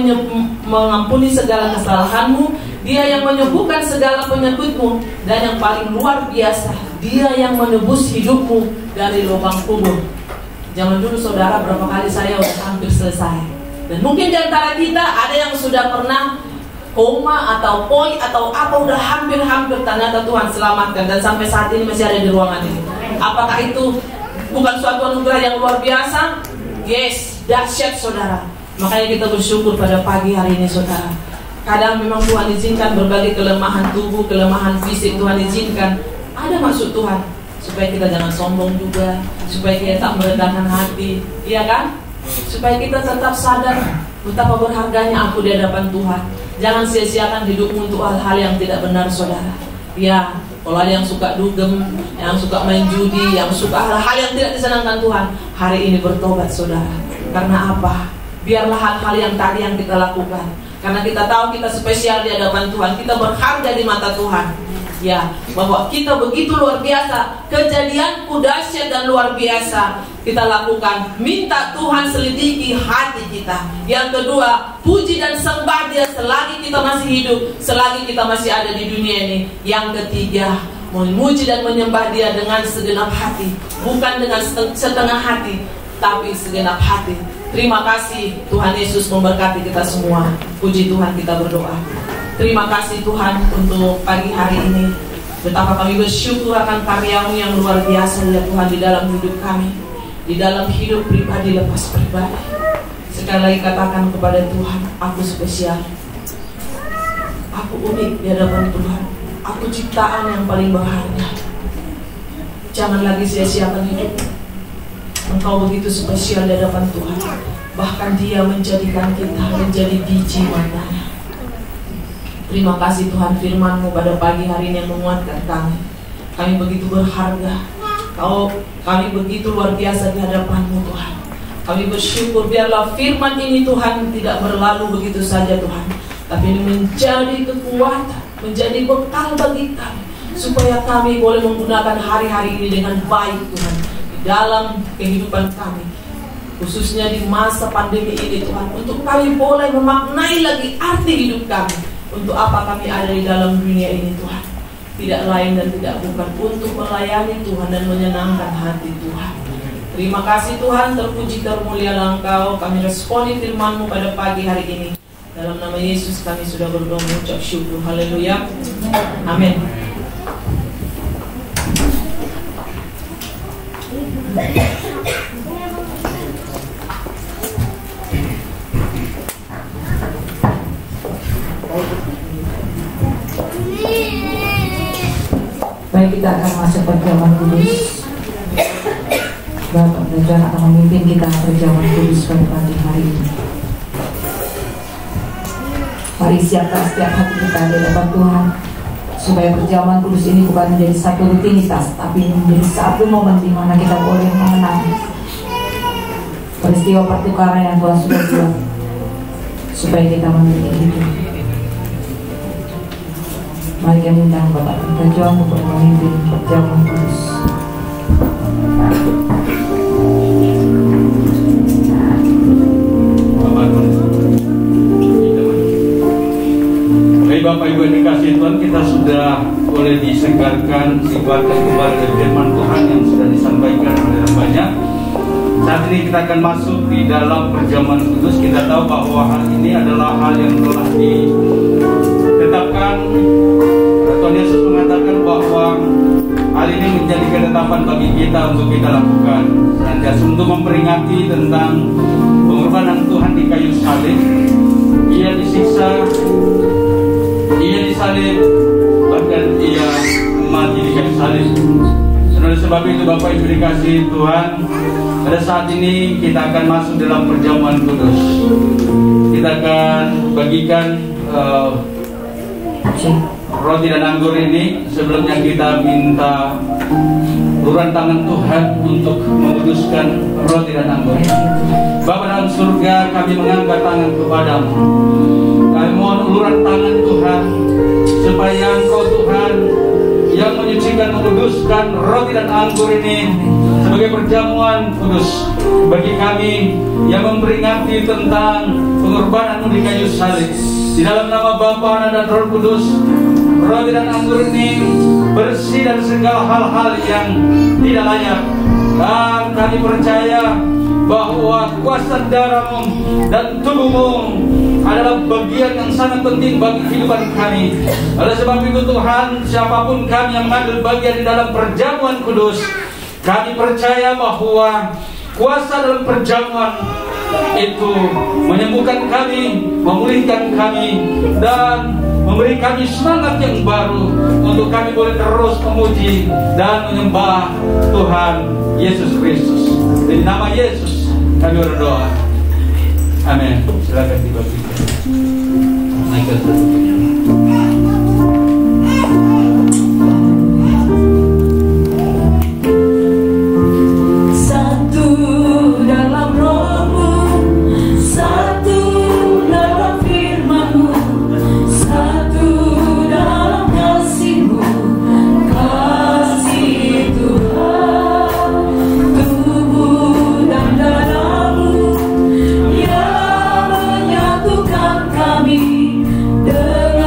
mengampuni segala kesalahanmu, Dia yang menyembuhkan segala penyakitmu, dan yang paling luar biasa, Dia yang menebus hidupmu dari lubang kubur. Zaman dulu saudara, berapa kali saya udah hampir selesai. Dan mungkin di antara kita ada yang sudah pernah koma atau poi atau apa, udah hampir-hampir, ternyata Tuhan selamatkan dan sampai saat ini masih ada di ruangan ini. Apakah itu bukan suatu anugerah yang luar biasa? Yes, dahsyat saudara. Makanya kita bersyukur pada pagi hari ini saudara. Kadang memang Tuhan izinkan berbagai kelemahan tubuh, kelemahan fisik, Tuhan izinkan. Ada maksud Tuhan supaya kita jangan sombong juga, supaya kita tak merendahkan hati, iya kan? Supaya kita tetap sadar betapa berharganya aku di hadapan Tuhan. Jangan sia-siakan hidupmu untuk hal-hal yang tidak benar saudara. Ya, kalau ada yang suka dugem, yang suka main judi, yang suka hal-hal yang tidak disenangkan Tuhan, hari ini bertobat saudara. Karena apa? Biarlah hal-hal yang tadi yang kita lakukan. Karena kita tahu kita spesial di hadapan Tuhan, kita berharga di mata Tuhan. Ya, bahwa kita begitu luar biasa, kejadianku dahsyat dan luar biasa. Kita lakukan, minta Tuhan selidiki hati kita. Yang kedua, puji dan sembah Dia selagi kita masih hidup, selagi kita masih ada di dunia ini. Yang ketiga, memuji dan menyembah Dia dengan segenap hati, bukan dengan setengah hati, tapi segenap hati. Terima kasih Tuhan Yesus memberkati kita semua. Puji Tuhan, kita berdoa. Terima kasih Tuhan untuk pagi hari ini. Betapa kami bersyukur akan karya-Mu yang luar biasa ya Tuhan di dalam hidup kami, di dalam hidup pribadi lepas pribadi. Sekali lagi katakan kepada Tuhan, aku spesial, aku unik di hadapan Tuhan, aku ciptaan yang paling berharga. Jangan lagi sia-siakan hidup. Engkau begitu spesial di hadapan Tuhan. Bahkan Dia menjadikan kita menjadi biji matanya. Terima kasih Tuhan, firman-Mu pada pagi hari ini yang menguatkan kami. Kami begitu berharga. Kami begitu luar biasa di hadapan-Mu Tuhan. Kami bersyukur biarlah firman ini Tuhan tidak berlalu begitu saja Tuhan, tapi ini menjadi kekuatan, menjadi bekal bagi kami, supaya kami boleh menggunakan hari-hari ini dengan baik Tuhan. Di dalam kehidupan kami, khususnya di masa pandemi ini Tuhan, untuk kami boleh memaknai lagi arti hidup kami, untuk apa kami ada di dalam dunia ini Tuhan. Tidak lain dan tidak bukan untuk melayani Tuhan dan menyenangkan hati Tuhan. Terima kasih Tuhan, terpuji termulialah Engkau. Kami responi firman-Mu pada pagi hari ini. Dalam nama Yesus kami sudah berdoa mengucap syukur. Haleluya. Amin. Baik, kita akan masuk perjamuan kudus. Bapak Belajar akan memimpin kita perjamuan kudus pada pagi hari ini. Mari siapkan setiap hati kita di hadapan Tuhan, supaya perjamuan kudus ini bukan menjadi satu rutinitas, tapi menjadi satu momen di mana kita boleh mengenang peristiwa pertukaran yang Tuhan sudah buat, supaya kita memiliki hidup. Mari kami undang Bapak Berjuang untuk memimpin perjamuan kudus. Baik Bapak Ibu yang dikasihi Tuhan, kita sudah boleh disegarkan, dikuatkan kembali dari firman Tuhan yang sudah disampaikan oleh banyak. Saat ini kita akan masuk di dalam perjamuan kudus. Kita tahu bahwa hal ini adalah hal yang telah ditetapkan. Tuhan Yesus mengatakan bahwa hal ini menjadi ketetapan bagi kita untuk kita lakukan, senantiasa untuk memperingati tentang pengorbanan Tuhan di kayu salib. Ia disiksa, ia disalib, bahkan ia mati di kayu salib. Oleh sebab itu Bapak Ibu dikasihi Tuhan, pada saat ini kita akan masuk dalam perjamuan kudus. Kita akan bagikan roti dan anggur ini. Sebelumnya kita minta uluran tangan Tuhan untuk menguduskan roti dan anggur. Bapa dalam surga, kami mengangkat tangan kepadamu. Kami mohon uluran tangan Tuhan, supaya Engkau Tuhan yang menyucikan, menguduskan roti dan anggur ini sebagai perjamuan kudus bagi kami yang memperingati tentang pengorbanan-Mu di kayu salib. Di dalam nama Bapa, Anak dan Roh Kudus, roti dan anggur ini bersih dari segala hal-hal yang tidak layak. Dan kami percaya bahwa kuasa darah-Mu dan tubuh-Mu adalah bagian yang sangat penting bagi kehidupan kami. Oleh sebab itu Tuhan, siapapun kami yang mengambil bagian di dalam perjamuan kudus, kami percaya bahwa kuasa dalam perjamuan itu menyembuhkan kami, memulihkan kami, dan memberi kami semangat yang baru untuk kami boleh terus memuji dan menyembah Tuhan Yesus Kristus. Di nama Yesus kami berdoa. Amin. Silakan dibagikan. Naikkan satu. Kami dengan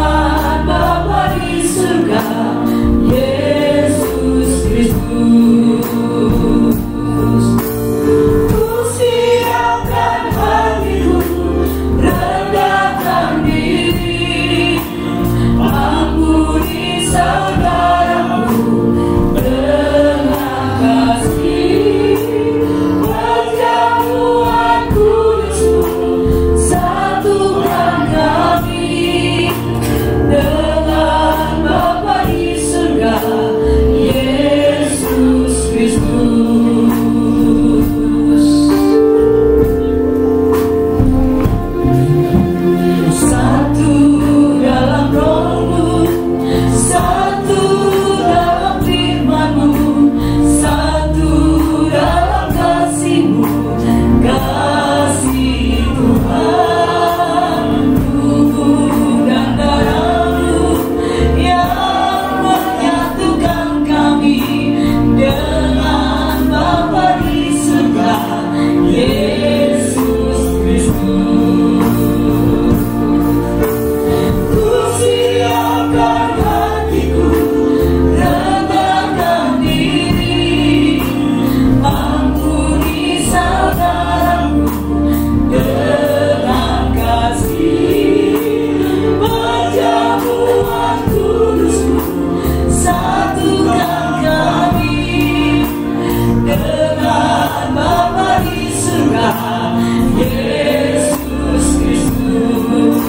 Yesus Kristus.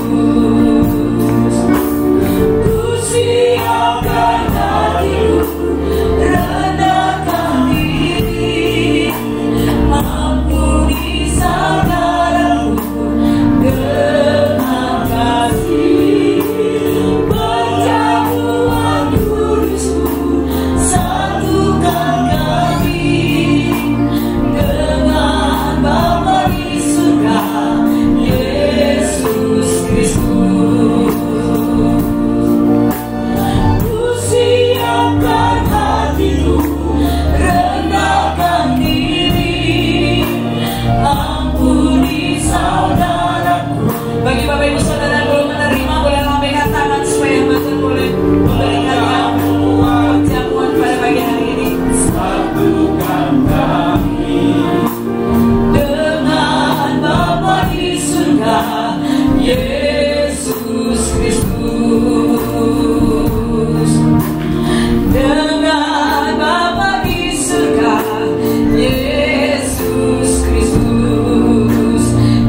Ku siapkan hatiku, rendahkan diri, ampuni saudaraku dengan kasih. Perjamuan kudus-Mu satukan kami dengan Bapa di surga, Yesus Kristus. Ku siapkan hatiku, rendahkan diri, ampuni saudaraku. Bagi Bapak Ibu Saudara yang belum menerima, boleh lambaikan tangan supaya Bapak boleh memberikan perjamuan pada pagi hari ini. Satukan kami dengan Bapa di surga, Yesus Kristus. Dengan Bapa di surga, Yesus Kristus.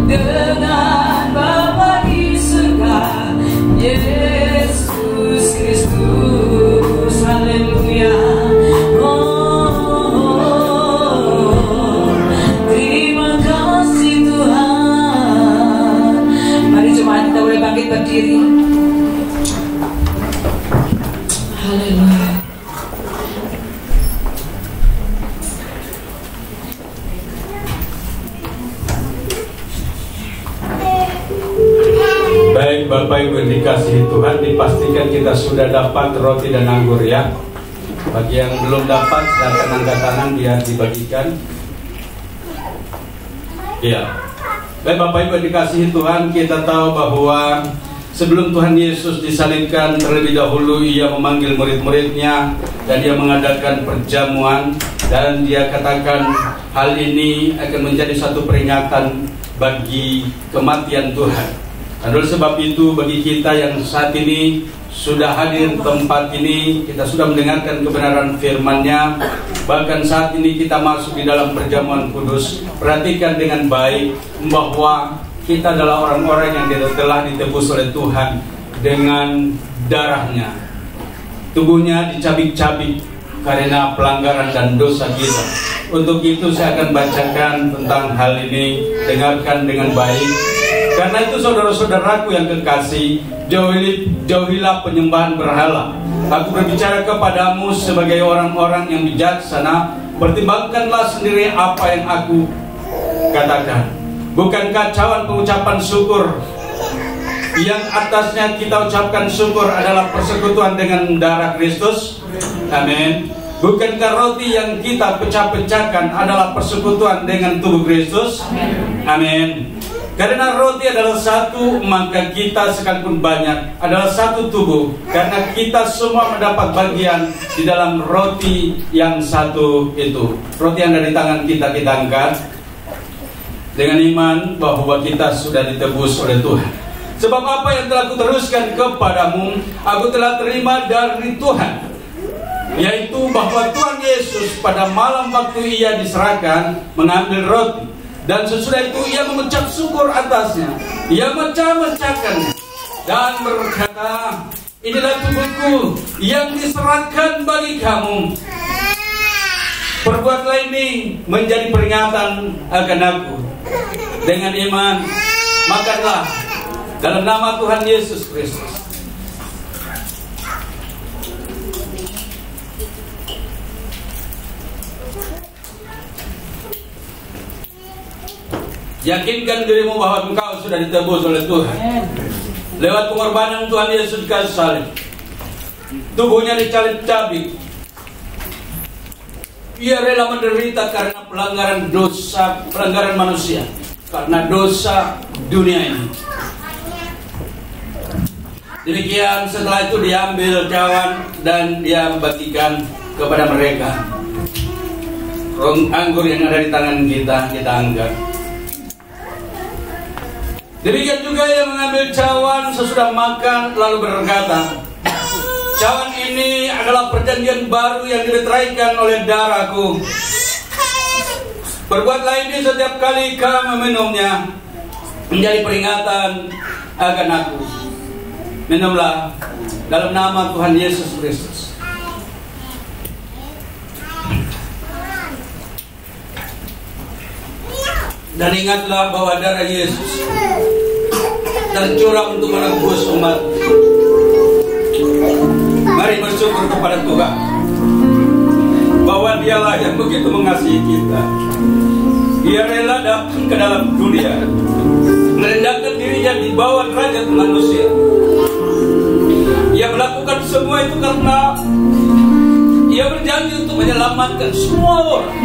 Dengan Bapa di surga, Yesus Kristus. Haleluya. Terima kasih Tuhan. Mari jemaat kita boleh bangkit berdiri. Haleluya. Baik Bapak Ibu yang dikasihi Tuhan, dipastikan kita sudah dapat roti dan anggur ya. Bagi yang belum dapat, silakan angkat tangan biar dibagikan. Ya. Baik Bapak Ibu yang dikasihi Tuhan, kita tahu bahwa sebelum Tuhan Yesus disalibkan, terlebih dahulu Ia memanggil murid-muridnya dan Dia mengadakan perjamuan, dan Dia katakan hal ini akan menjadi satu peringatan bagi kematian Tuhan. Dan oleh sebab itu, bagi kita yang saat ini sudah hadir tempat ini, kita sudah mendengarkan kebenaran firman-Nya, bahkan saat ini kita masuk di dalam perjamuan kudus. Perhatikan dengan baik bahwa kita adalah orang-orang yang telah ditebus oleh Tuhan dengan darah-Nya. Tubuhnya dicabik-cabik karena pelanggaran dan dosa kita. Untuk itu saya akan bacakan tentang hal ini. Dengarkan dengan baik. Karena itu saudara-saudaraku yang kekasih, jauhilah penyembahan berhala. Aku berbicara kepadamu sebagai orang-orang yang bijaksana. Pertimbangkanlah sendiri apa yang aku katakan. Bukankah cawan pengucapan syukur yang atasnya kita ucapkan syukur adalah persekutuan dengan darah Kristus? Amin. Bukankah roti yang kita pecah-pecahkan adalah persekutuan dengan tubuh Kristus? Amin. Karena roti adalah satu, maka kita sekalipun banyak adalah satu tubuh. Karena kita semua mendapat bagian di dalam roti yang satu itu. Roti yang dari tangan kita angkat dengan iman bahwa kita sudah ditebus oleh Tuhan. Sebab apa yang telah kuteruskan kepadamu, aku telah terima dari Tuhan, yaitu bahwa Tuhan Yesus pada malam waktu Ia diserahkan mengambil roti, dan sesudah itu Ia mengucap syukur atasnya. Ia mecah-mecahkannya dan berkata, inilah tubuhku yang diserahkan bagi kamu. Perbuatlah ini menjadi peringatan akan aku. Dengan iman, makanlah dalam nama Tuhan Yesus Kristus. Yakinkan dirimu bahwa engkau sudah ditebus oleh Tuhan lewat pengorbanan Tuhan Yesus di kayu salib. Tubuhnya dicabik-cabik. Ia rela menderita karena pelanggaran dosa, pelanggaran manusia, karena dosa dunia ini. Demikian setelah itu diambil cawan dan dia bagikan kepada mereka. Anggur yang ada di tangan kita angkat. Demikian juga yang mengambil cawan sesudah makan lalu berkata, cawan ini adalah perjanjian baru yang dileteraikan oleh darahku. Perbuatlah ini setiap kali kamu meminumnya, menjadi peringatan akan aku. Minumlah dalam nama Tuhan Yesus Kristus. Dan ingatlah bahwa darah Yesus tercurah untuk menebus umat. Mari bersyukur kepada Tuhan bahwa Dialah yang begitu mengasihi kita. Dia rela datang ke dalam dunia, merendahkan dirinya di bawah derajat manusia. Ia melakukan semua itu karena Ia berjanji untuk menyelamatkan semua orang.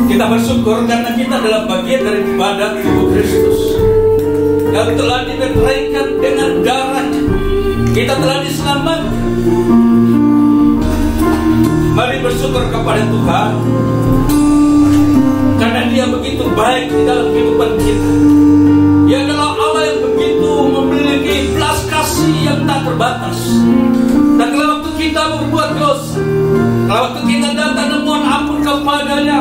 Kita bersyukur karena kita adalah bagian dari badan tubuh Kristus yang telah diberkaikan dengan darahnya. Kita telah diselamatkan. Mari bersyukur kepada Tuhan karena Dia begitu baik di dalam kehidupan kita. Dia adalah Allah yang begitu memiliki belas kasih yang tak terbatas. Dan kalau waktu kita berbuat dosa, kalau waktu kita datang dan mohon ampun kepada-Nya,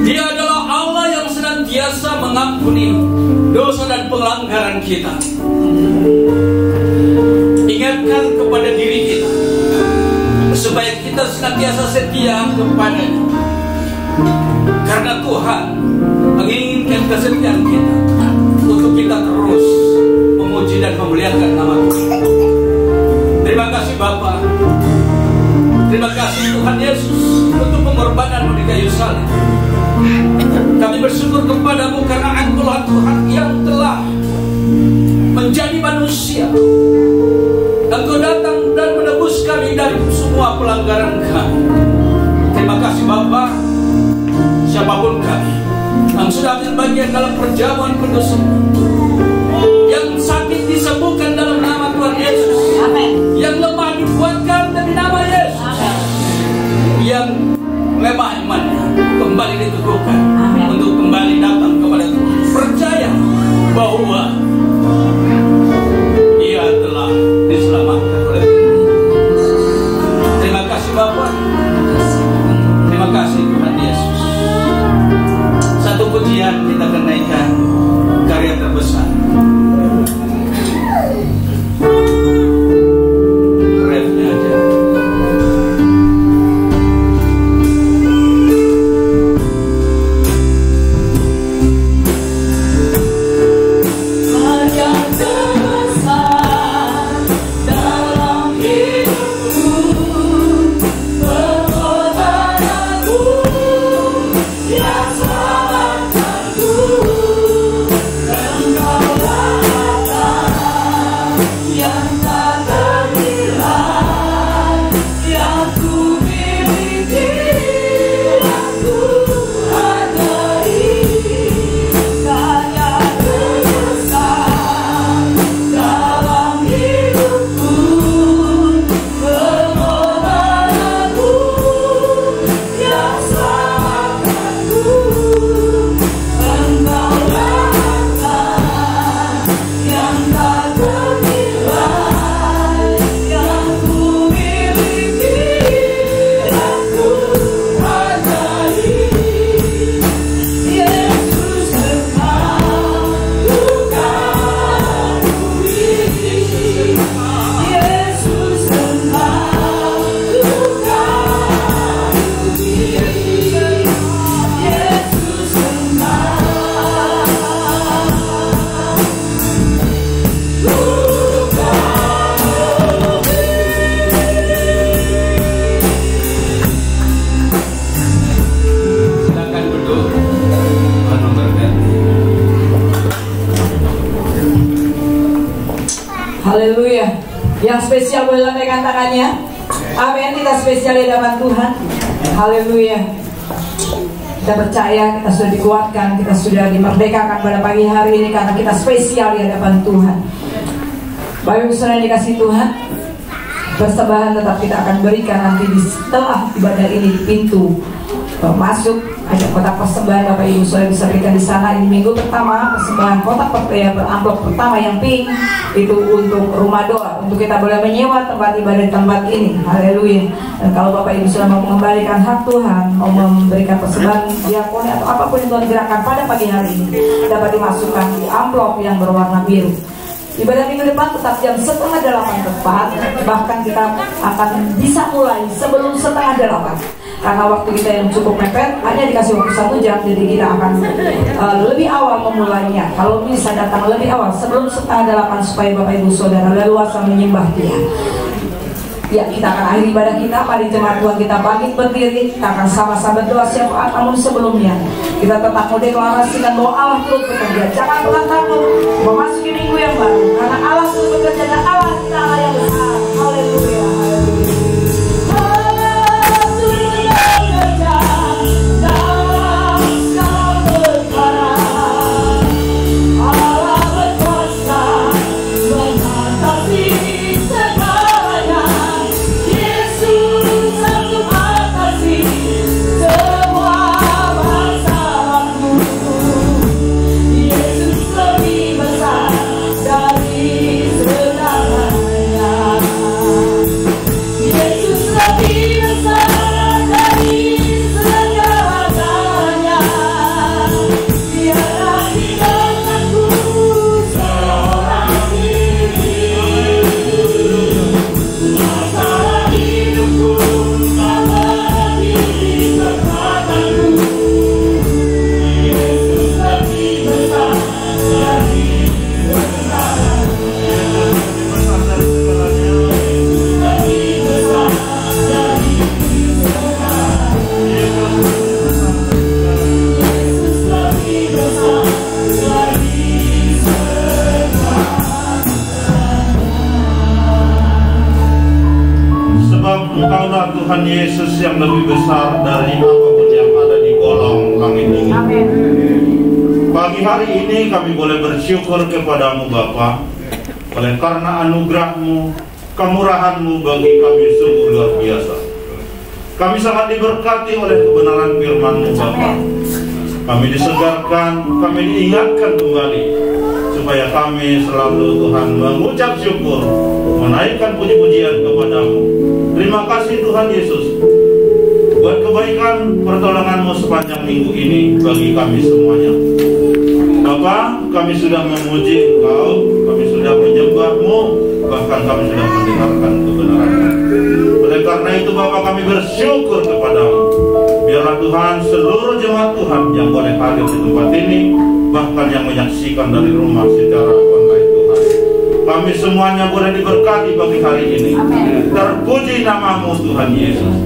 Dia adalah Allah yang senantiasa mengampuni dosa dan pelanggaran kita. Ingatkan kepada diri kita supaya kita senantiasa setia kepada-Nya, karena Tuhan menginginkan kesetiaan kita untuk kita terus memuji dan memuliakan nama Tuhan. Terima kasih Bapa. Terima kasih Tuhan Yesus untuk pengorbanan-Mu di kayu salib. Kami bersyukur kepada-Mu karena Engkau-lah Tuhan yang telah menjadi manusia. Engkau datang dan menebus kami dari semua pelanggaran kami. Terima kasih Bapa. Siapapun kami yang sudah ambil bagian dalam perjamuan kudus, yang sakit disembuhkan dalam nama Tuhan Yesus. Amen. Yang lemah dikuatkan demi nama Yesus. Amen. Yang lemah imannya kembali diteguhkan. Amen. Untuk kembali datang kepada Tuhan. Percaya bahwa Ia telah diselamatkan oleh Tuhan. Terima kasih Bapa. Terima kasih Tuhan Yesus. Satu pujian kita kenaikan karya terbesar. Refnya aja. Haleluya. Yang spesial boleh lambaikan tangannya. Amin. Kita spesial di hadapan Tuhan. Haleluya. Kita percaya kita sudah dikuatkan, kita sudah dimerdekakan pada pagi hari ini karena kita spesial di hadapan Tuhan. Bapak Ibu Saudara yang dikasihi Tuhan, persembahan tetap kita akan berikan nanti di setelah ibadah ini di pintu masuk, ada kotak persembahan Bapak Ibu Saudara bisa berikan di sana. Ini minggu pertama persembahan kotak amplop pertama yang pink itu untuk rumah doa, untuk kita boleh menyewa tempat ibadah di tempat ini. Haleluya. Dan kalau Bapak Ibu Saudara mau mengembalikan hak Tuhan, mau memberikan persembahan diakoni atau apapun yang Tuhan gerakan pada pagi hari ini, dapat dimasukkan di amplop yang berwarna biru. Ibadah minggu depan tetap jam 7:30 tepat, bahkan kita akan bisa mulai sebelum 7:30 karena waktu kita yang cukup mepet, hanya dikasih waktu 1 jam, jadi kita akan lebih awal memulainya. Kalau bisa datang lebih awal sebelum 7:30 supaya Bapak Ibu Saudara leluasa menyembah Dia. Ya, kita akan akhiri ibadah kita. Mari jemaat Tuhan kita bangkit berdiri, kita akan sama-sama berdoa syafaat. Namun sebelumnya kita tetap mau deklarasikan bahwa Allah turut bekerja. Jangan pernah takut memasuki minggu yang baru, karena Allah turut bekerja dan Allah kita Allah yang besar. Haleluya. Engkaulah Tuhan Yesus yang lebih besar dari apapun yang ada di kolong langit ini. Amin. Pagi hari ini kami boleh bersyukur kepadamu Bapa, oleh karena anugerah-Mu, kemurahan-Mu bagi kami sungguh luar biasa. Kami sangat diberkati oleh kebenaran firman-Mu Bapa. Kami disegarkan, kami diingatkan kembali supaya kami selalu Tuhan mengucap syukur, menaikkan puji-pujian kepadamu. Terima kasih Tuhan Yesus buat kebaikan pertolongan-Mu sepanjang minggu ini bagi kami semuanya. Bapa, kami sudah memuji Engkau, kami sudah menyembah-Mu, bahkan kami sudah mendengarkan kebenaran-Mu. Oleh karena itu Bapa, kami bersyukur kepadamu. Biarlah Tuhan seluruh jemaat Tuhan yang boleh hadir di tempat ini, bahkan yang menyaksikan dari rumah secara online Tuhan, kami semuanya boleh diberkati bagi hari ini. Amin. Terpuji nama-Mu Tuhan Yesus.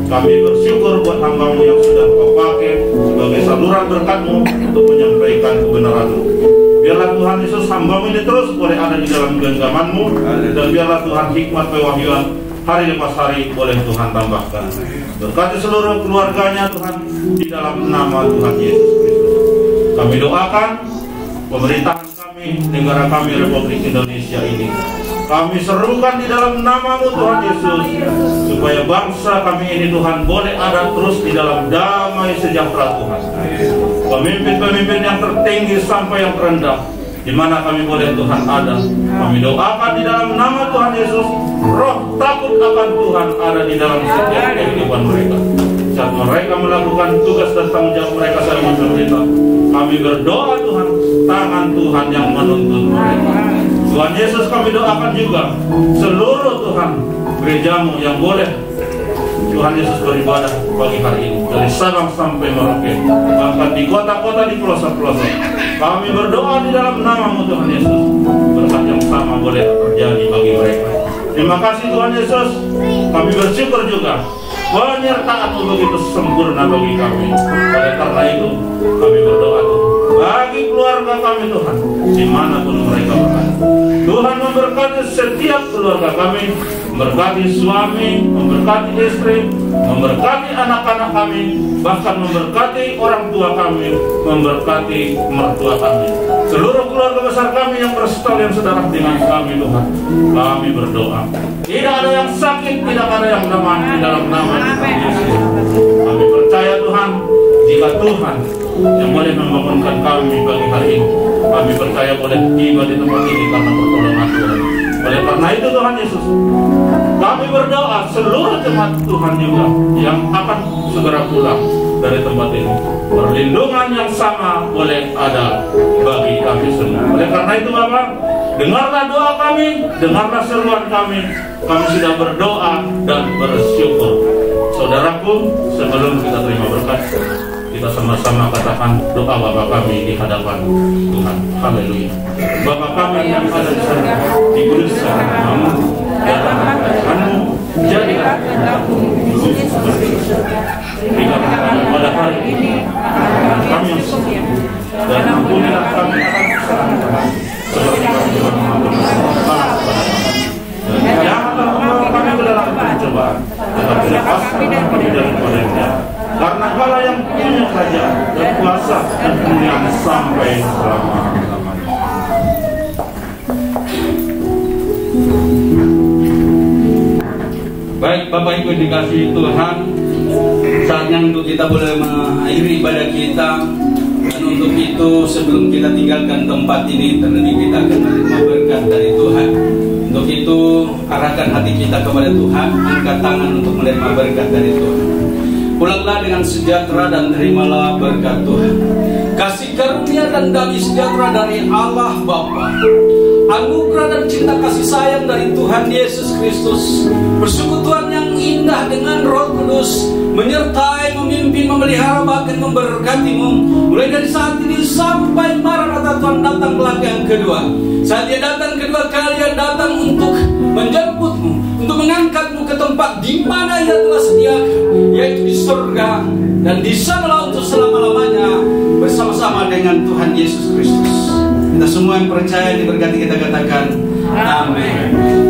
Kami bersyukur buat hamba-Mu yang sudah Kau pakai sebagai saluran berkat-Mu untuk menyampaikan kebenaran-Mu. Biarlah Tuhan Yesus hamba-Mu ini terus boleh ada di dalam genggaman-Mu, dan biarlah Tuhan hikmat pewahyuan hari lepas hari boleh Tuhan tambahkan. Berkati seluruh keluarganya Tuhan di dalam nama Tuhan Yesus Kristus. Kami doakan pemerintahan kami, negara kami Republik Indonesia ini. Kami serukan di dalam nama-Mu Tuhan Yesus, supaya bangsa kami ini Tuhan boleh ada terus di dalam damai sejahtera Tuhan. Pemimpin-pemimpin yang tertinggi sampai yang terendah, di mana kami boleh Tuhan ada. Kami doakan di dalam nama Tuhan Yesus, roh takut akan Tuhan ada di dalam setiap kehidupan mereka. Saat mereka melakukan tugas dan tanggung jawab mereka sebagai pemerintah, kami berdoa Tuhan, tangan Tuhan yang menuntun mereka. Tuhan Yesus, kami doakan juga seluruh Tuhan gereja-Mu yang boleh Tuhan Yesus beribadah pagi hari ini, dari Sabang sampai Merauke, bahkan di kota-kota, di pelosok-pelosok. Kami berdoa di dalam nama-Mu Tuhan Yesus, berkat yang sama boleh terjadi bagi mereka. Terima kasih Tuhan Yesus. Kami bersyukur juga penyertaan-Mu begitu sempurna bagi kami. Oleh karena itu kami berdoa Tuhan, bagi keluarga kami Tuhan, dimanapun mereka berada, Tuhan memberkati setiap keluarga kami, memberkati suami, memberkati istri, memberkati anak-anak kami, bahkan memberkati orang tua kami, memberkati mertua kami, seluruh keluarga besar kami yang bersetal yang sedarah dengan kami Tuhan. Kami berdoa, tidak ada yang sakit, tidak ada yang lemah di dalam nama Tuhan Yesus. Kami berdoa percaya Tuhan, jika Tuhan yang boleh membangunkan kami pagi hari ini, kami percaya boleh tiba di tempat ini karena pertolongan Tuhan. Oleh karena itu Tuhan Yesus, kami berdoa seluruh jemaat Tuhan juga yang akan segera pulang dari tempat ini, perlindungan yang sama boleh ada bagi kami semua. Oleh karena itu Bapak, dengarlah doa kami, dengarlah seruan kami. Kami sudah berdoa dan bersyukur. Saudaraku, sebelum kita terima berkat, kita sama-sama katakan doa Bapa kami di hadapan Tuhan. Haleluya. Bapa kami yang ada di sana, dikuduskan namamu, datanglah kerajaanmu, jadilah kehendakmu di bumi seperti di surga. Berikanlah kami pada hari ini makanan kami yang sempurna, dan ampunilah kami akan kesalahan kami, seperti kami juga mengampuni kesalahan kepada kami. Dan janganlah membawa kami ke dalam pencobaan, tetapi lepaskan kami daripada yang jahat. Karena Allah yang punya kerajaan dan kuasa dan kemuliaan sampai selama-lamanya. Baik Bapak Ibu dikasihi Tuhan, saatnya untuk kita boleh mengakhiri ibadah kita. Dan untuk itu sebelum kita tinggalkan tempat ini, terlebih kita akan menerima berkat dari Tuhan. Untuk itu arahkan hati kita kepada Tuhan, angkat tangan untuk menerima berkat dari Tuhan. Pulanglah dengan sejahtera dan terimalah berkat Tuhan. Kasih karunia dan damai sejahtera dari Allah Bapa, anugerah dan cinta kasih sayang dari Tuhan Yesus Kristus, persekutuan yang indah dengan Roh Kudus, menyertai, memimpin, memelihara, bahkan memberkatimu mulai dari saat ini sampai Maranatha Tuhan datang lagi yang kedua. Saat Dia datang kedua kali, Dia datang untuk menjemputmu, untuk mengangkatmu ke tempat di mana Ia telah sediakan, yaitu di surga, dan di sanalah untuk selama-lamanya bersama-sama dengan Tuhan Yesus Kristus. Kita semua yang percaya diberkati, kita katakan amin.